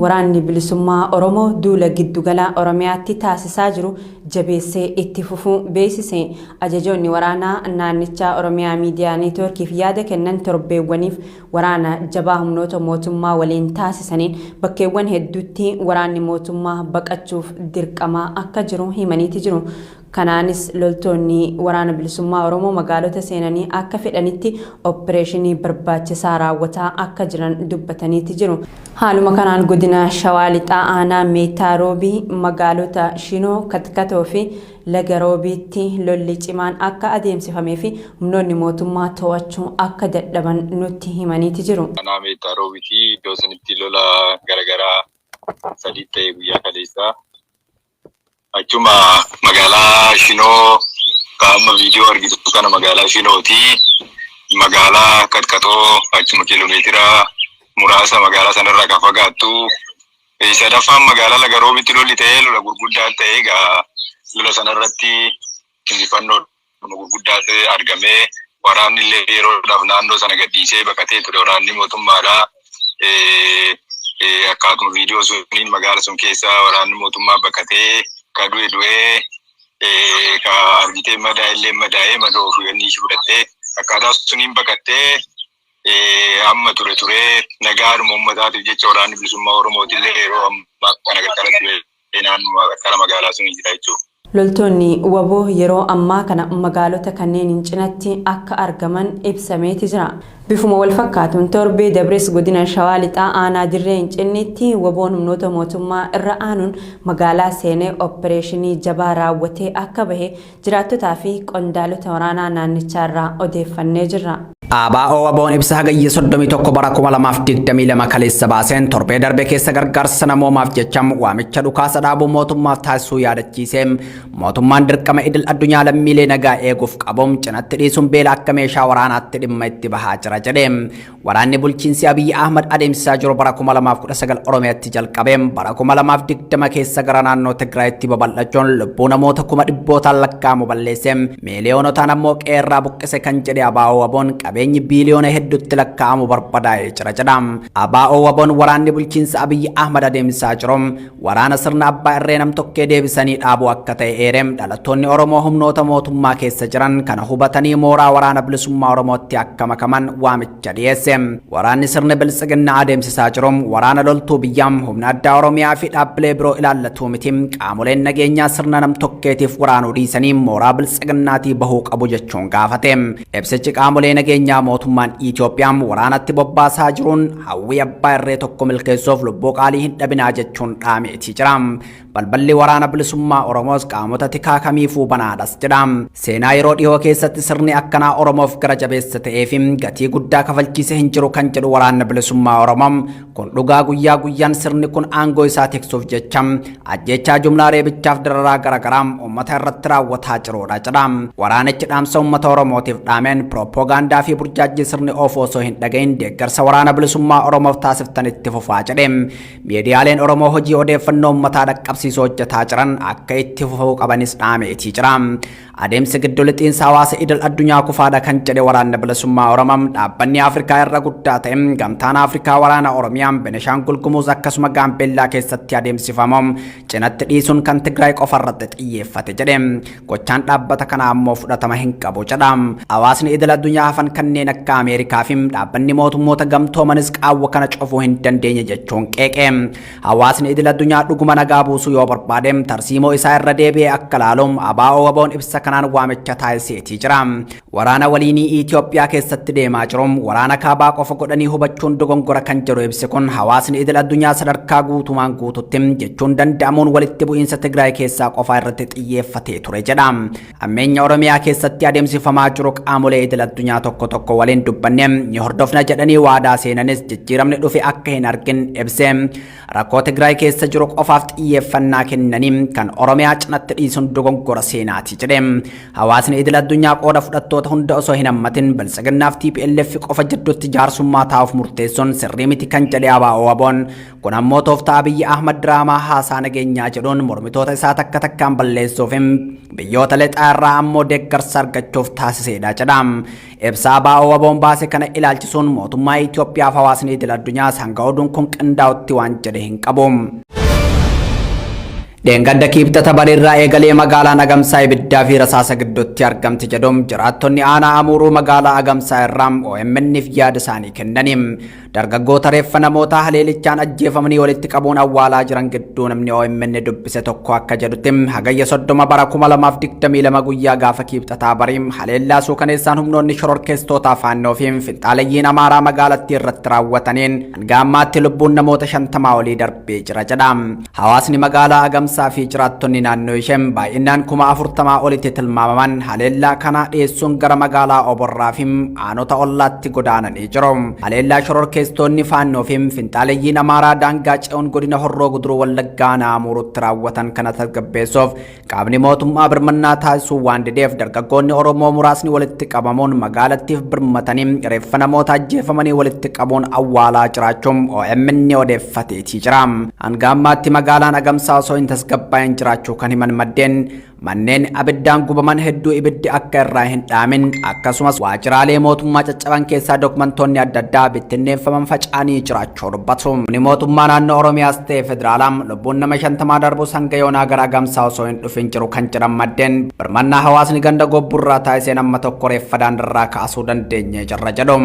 waraanni bilisummaa Oromoo duula giddugala Oromiyaatti taasisaa jiru jabeessee itti fufuu beeksise. Ajajoonni waraanaa naannichaa Oromiyaa Miidiyaa Neetwoorkiif yaada kennan torbeewwaniif waraana jabaa humnoota mootummaa waliin taasisaniin bakkeewwan hedduutti waraanni mootummaa baqachuuf dirqamaa akka jiru himaniiti jiru. Kanaanis loltoonni waraana bilisummaa Oromoo magaalota seenanii akka fedhanitti opereeshinii barbaachisaa raawwataa akka jiran dubbataniiti jiru. Haaluma kanaan godina Shawaa Lixaa aanaa Meettaa Roobii magaalota Shinoo Katkatoo fi Laga Roobiitti lolli cimaan akka adeemsifamee fi humnoonni mootummaa to'achuu akka dadhaban nutti himaniiti jiru. Aanaa Meettaa Roobiitti iddoo sanitti lola garagaraa sadii ta'e guyyaa kaleessaa. Achuma magaalaa Shinoo qaama viidiyoo argitu kana magaalaa Shinooti. Magaalaa Katkatoo achuma kiiloomeetira muraasa magaalaa sanarraa kan fagaattu. Sadaffaan magaalaa Laga Roobiitti lolli ta'ee lola gurguddaa ta'ee egaa lola sanarratti injifannoo gurguddaa ta'e argamee waraanni illee yeroodhaaf naannoo sana gadhiisee baqatee ture waraanni mootummaadhaa. Akkaatuma viidiyoo suniin magaalaa sun keessa waraanni mootummaa baqatee du'ee ka argitee madaa illee madaa'ee madoo ofii ishii fudhattee akkaataa suniin baqattee amma ture nagaadhuma uummataatiif jecha waraanni bilisummaa Oromootillee yeroo ammaa kana gargaaratti naannoo gara magaalaa sunii jira jechuudha. Loltoonni waboo yeroo ammaa kana magaalota kanneen cinatti akka argaman ibsameeti jira. Bifuma wal fakkaatuun torbee dabres godina Shawaa Lixaa aanaa Dirree Hincinniitti waboon humnoota mootummaa irra aanuun magaalaa seenee opereeshinii jabaa raawwatee akka bahe jiraattotaa fi qondaalota waraanaa naannichaarraa odeeffannee jirra. ABO waboon ibsa hagayya 31 bara 2022 kaleessa baaseen torbee darbe keessa gargaarsa namoomaaf jecham waamicha dhukaasa dhaabuu mootummaaf taasisuu yaadachiisee mootummaan dirqama idil addunyaa lammiilee nagaa eeguuf qabuun cinatti dhiisuun beela akka meeshaa waraanaatti dhimma itti bahaa jira jedhe. Waraanni bulchiinsi Abiy Ahmad adeemsisaa jiru bara 2019 Oromiyaatti jalqabeen bara 2020 keessa gara naannoo Tigraayitti babal'achuun lubbuu namoota 100,000 lakkaa'amu balleessee miiliyoonotaan ammoo qeerraa buqqise kan jedhe ABO waboon qabeenyi biiliyoona hedduutti lakkaa'amu barbadaa'ee jira jedha. ABO waboon waraanni bulchiinsa Abiy Ahmad adeemsisaa jiru waraana sirna abbaa irree nam-tokkee deebisanii dhaabuu akka ta'e eereem dhalattoonni Oromoo humnoota mootummaa keessa jiran kana hubatanii mooraa waraana bilisummaa Oromootti akka makaman waamicha dhiyeesse. Waraanni sirna bilisiginnaa adeemsisaa jiru waraana loltuu biyyaam humna addaa Oromiyaa fi dhaabbilee biroo ilaallatu miti qaamoleen nageenyaa sirna nam-tokkeetiif waraanuu dhiisanii mooraa bilisiginnaatii bahuu qabu jechuun gaafate. Ibsichi qaamolee nageenyaa mootummaan Itoophiyaa waraanatti bobbaasaa jiruun hawwii abbaa irree tokko milkeessuuf lubbuu qaalii hin dhabinaa jechuun dhaameetii jira. Balballi waraana bilisummaa Oromoos qaamota tikaa kamiifuu banaadhas jedha. Seenaa yeroo dhiyoo keessatti sirni akkanaa Oromoof gara jabeessa ta'eef gatii guddaa kafalchiisee hin jiru kan jedhu waraanni bilisummaa Oromoo kun dhugaa guyyaa guyyaan sirni kun aangoo isaa tiksuuf jecha ajjechaa jumlaa reebichaaf dararaa garaagaraa uummata irratti raawwataa jirudha jedha. Waraanichi dhaamsa uummata Oromootiif dhaameen piroopoogaandaa fi burjaajii sirni oofu osoo hin dhagahin deeggarsa waraana bilisummaa Oromoof taasiftan itti fufaa jedhe. Miidiyaaleen Oromoo hojii odeeffannoo uummataa dhaqqabsiisuu hojjetaa jiran akka itti fufuu qabanis dhaameetii jira. Adeemsi giddu lixiinsa hawaasa idil addunyaa kufaadha kan jedhe waraanni bilisummaa Oromoo dhaabbanni Afrikaa irra guddaa ta'e gamtaan Afrikaa waraana Oromiyaa Beneshaangul Gumuz akkasuma Gaambeellaa keessatti adeemsifamu cinatti dhiisuun kan Tigraay qofa irratti xiyyeeffate jedhe. Gochaan dhaabbata kanaa ammoo fudhatama hin qabu jedha. Hawaasni idil addunyaa hafan kanneen akka Ameerikaa fi dhaabbanni mootummoota gamtoomanis qaawwa kana cufuu hin dandeenye jechuun qeeqe. Hawaasni idil addunyaa dhuguma nagaa buusuu yoo barbaade tarsiimoo isaa irra deebi'ee akka laaluun ABO waboon ibsa kanaan waamicha taasiseetii jira. Waraana waliinii Itoophiyaa keessatti deemaa jiru waraana kaabaa qofa godhanii hubachuun dogongora kan jedhu ibsi kun hawaasni idil addunyaa sadarkaa guutumaan guututti jechuun danda'amuun walitti bu'iinsa Tigraay keessaa qofa irratti xiyyeeffatee ture jedha. Ammeenya Oromiyaa keessatti adeemsifamaa jiru qaamolee idil addunyaa tokko waliin dubbanne ni hordofna jedhanii waadaa seenanis jijjiiramni dhufe akka hin argin ibse. Rakkoo Tigraay keessa jiru qofaaf xiyyeeffannee xiyyeeffannaa kennaniin kan Oromiyaa cinatti dhiisuun dogoggora seenaati jedhe. Hawaasni idil addunyaa qooda fudhattoota hunda osoo hin hammatin Biltsiginnaaf TPLF qofa jidduutti jaarsummaa taa'uuf murteessuun sirrii miti kan jedhe ABO'n kun ammoo tooftaa Abiyyi Ahmad diraamaa haasaa nageenyaa jedhuun mormitoota isaa takka takkaan balleessuuf biyyoota lixaa irraa ammoo deeggarsa argachuuf taasisedha jedha. Ibsa ABO'n baase kana ilaalchisuun mootummaa Itoophiyaaf hawaasni idil addunyaa hanga oduun kun qindaa'utti waan jedhe hin qabu. Dheengadda kibxata barirraa eegalee magaalaa Agamsaa ibiddaa fi rasaasa gidduutti argamti jedhuun jiraattonni aanaa Amuuruu magaalaa Agamsaa irraa OMN'f yaada isaanii kennaniin dargaggoota reeffa namoota haleelichaan ajjeefamanii walitti qabuun awwaalaa jiran gidduu namni OMN dubbise tokko akka jedhutti hagayya 30 bara 2022 guyyaa gaafa kibxataa barii haleellaa suukaneessaan humnoonni shororkeessitoota faannoo fi finxaalayyiin Amaaraa magaalattii irratti raawwataniin hanga ammaatti lubbuun namoota 50 olii darbee jira jedha. Hawaasni magaalaa Agamsaa fi jiraattonni naannoo ishee baay'inaan 40 olitti tilmaamaman haleellaa kana dhiyeessuun gara magaalaa Oborraa fi aanota ollaatti godaananii jiru. Haleellaa shororkeessitoonni faannoo fi finxaalayyiin Amaaraa daangaa ce'uun godina Horroo Guduruu Wallaggaa Naamuruutti raawwatan kana tasgabbeessuuf qaamni mootummaa birmannaa taasisuu waan dideef dargaggoonni Oromoo muraasni walitti qabamuun magaalattiif birmatanii reeffa namoota ajjeefamanii walitti qabuun awwaalaa jiraachuun OMN odeeffateetii jira. Hanga ammaatti magaalaan Agamsaa osoo hin tasgabbaa'in jiraachuu kan himan maddeen manneen abiddaan gubaman hedduu ibiddi akka irraa hin dhaamin akkasumas waajjiraalee mootummaa caccaban keessaa dokumentoonni adda addaa bittinneeffaman faca'anii jiraachuu dubbatu. Mootummaa naannoo Oromiyaas ta'e federaalaa lubbuun nama 50 darbus hanga yoonaa gara Agamsaa osoo hin dhufin jiru kan jedhan maddeen birmannaa hawaasni ganda gobburraa taasiseen amma tokko reeffa daandirraa kaasuu dandeenye jirra jedhu.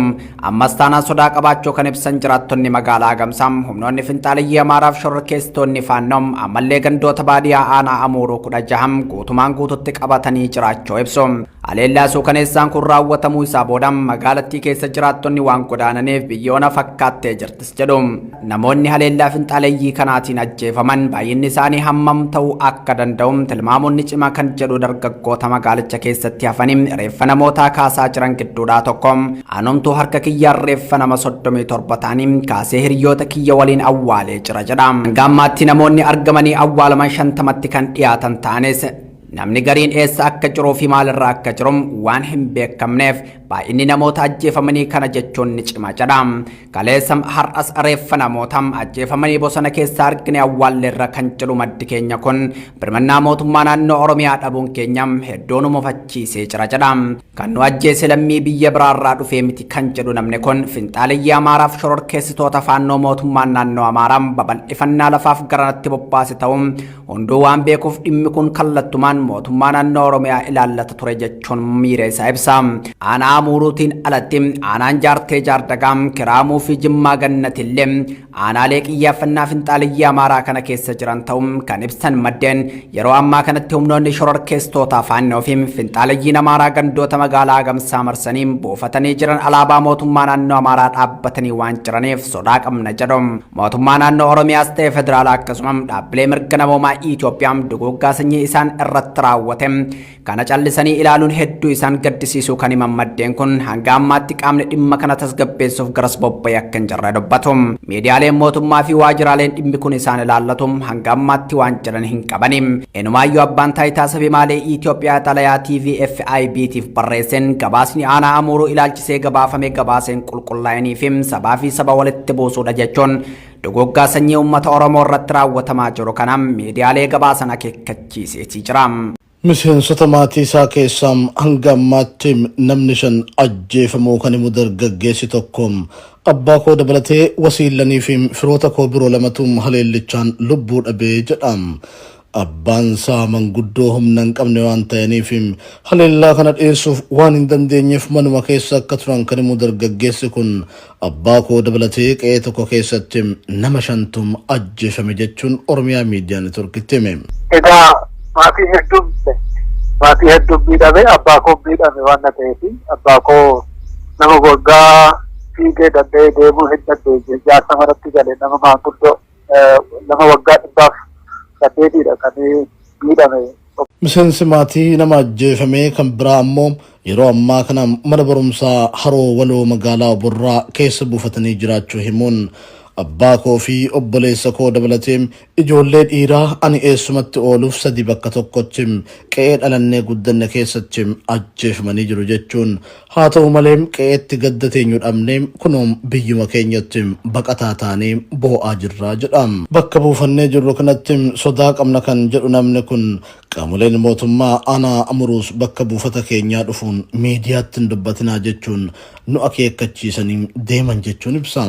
Ammas taanaan sodaa qabaachuu kan ibsan jiraattonni magaalaa Agamsaa humnoonni finxaaliyyii Amaaraaf shororkeessitoonni faannoo ammallee gandoota baadiyyaa aanaa Amuuruu 16 guutumaan guututti qabatanii jiraachuu ibsu. Haleellaa suukaneessaan kun raawwatamuu isaa booda magaalattii keessa jiraattonni waan godaananiif biyyoona fakkaattee jirtis jedhu. Namoonni haleellaa finxaaleyyii kanaatiin ajjeefaman baay'inni isaanii hammam ta'uu akka danda'u tilmaamoonni cimaa kan jedhu dargaggoota magaalicha keessatti hafanii reeffa namootaa kaasaa jiran gidduudhaa tokko anumtuu harka kiyyaan reeffa nama 37 ta'anii kaasee hiriyoota kiyya waliin awwaalee jira jedha. Hanga ammaatti namoonni argamanii awwaalaman 50tti kan dhiyaatan ta'anis namni gariin eessa akka jiruu fi maalirraa akka jiru waan hin beekamneef baay'inni namoota ajjeefamanii kana jechuun ni cima jedha. Kaleessa har'as reeffa namoota ajjeefamanii bosona keessa argine awwaalleerra kan jedhu maddi keenya kun birmannaa mootummaa naannoo Oromiyaa dhabuun keenya hedduu nu mufachiisee jira jedha. Kan nu ajjeese lammii biyya biraarraa dhufee miti kan jedhu namni kun finxaaliyyii Amaaraaf shororkeessitoota faannoo mootummaan naannoo Amaaraa babal'ifannaa lafaaf garanatti bobbaase ta'uun hunduu waan beekuuf dhimmi kun kallattumaan mootummaa naannoo Oromiyaa ilaallata ture jechuun miira isaa ibsa. Aanaa Amuuruutiin alatti aanaan jaartee jaardagaa Kiraamuu fi Jimmaa Gannatillee aanaalee xiyyeeffannaa finxaaliyyii Amaaraa kana keessa jiran ta'uun kan ibsan maddeen yeroo ammaa kanatti humnoonni shororkeessitoota faannoo fi finxaalayyiin Amaaraa gandoota magaalaa Agamsaa marsanii buufatanii jiran alaabaa mootummaa naannoo Amaaraa dhaabbatanii waan jiraniif sodaa qabna jedhu. Mootummaa naannoo Oromiyaas ta'e federaalaa akkasumas dhaabbilee mirga namoomaa Itoophiyaa duguggaa sanyii isaan irratti raawwate kana callisanii ilaaluun hedduu isaan gaddisiisuu kan himan maddeen kun hanga ammaatti qaamni dhimma kana tasgabbeessuuf garas bobba'ee akka hin jirre dubbatu. Miidiyaaleen mootummaa fi waajjiraaleen dhimmi kun isaan ilaallatu hanga ammaatti waan jedhan hin qabani. Enumaayyuu abbaan taayitaa sabimaalee Itoophiyaa xalayaa TVFIBtiif barreesseen gabaasni aanaa Amuuruu ilaalchisee gabaafame gabaaseen qulqullaa'anii fi sabaa fi saba walitti buusuudha jechuun duguggaa sanyii uummata Oromoo irratti raawwatamaa jiru kanaan miidiyaalee gabaasan akeekkachiiseetii jira. Miseensota maatii isaa keessaa hanga ammaatti namni 5 ajjeefamuu kan himu dargaggeessi tokko abbaa koo dabalatee wasiilanii fi firoota koo biroo 2tu haleellichaan lubbuu dhabee jedha. Abbaan isaa manguddoo humna hin qabne waan ta'aniif haleellaa kana dhiyeessuuf waan hin dandeenyeef manuma keessa akka turan kan himu dargaggeessi kun abbaa koo dabalatee qe'ee tokko keessatti nama 5tu ajjeefame jechuun Oromiyaa Miidiyaa Neetworkitti hime. maatii hedduu miidhame abbaa koo miidhame waan ta'eef abbaa koo nama waggaa fiigee danda'ee deemuu hin dandeenye jaarsa maratti galee nama manguddoo nama waggaa 108 kan miidhame. Miseensi maatii nama ajjeefame kan biraa ammoo yeroo ammaa kana mana barumsaa Haroo Waloo magaalaa Burraa keessa buufatanii jiraachuu himuun abbaa koo fi obboleessa koo dabalatee ijoollee dhiiraa ani eessumatti ooluuf sadi bakka tokkotti qe'ee dhalannee guddanne keessatti ajjeefamanii jiru jechuun haa ta'u malee qe'eetti gadda teenyu dhabnee kunoom biyyuma keenyatti baqataa taanee boo'aa jirraa jedha. Bakka buufannee jirru kanatti sodaa qabna kan jedhu namni kun qaamoleen mootummaa aanaa amuruus bakka buufata keenyaa dhufuun miidiyaatti hin dubbatinaa jechuun nu akeekkachiisanii deeman jechuun ibsa.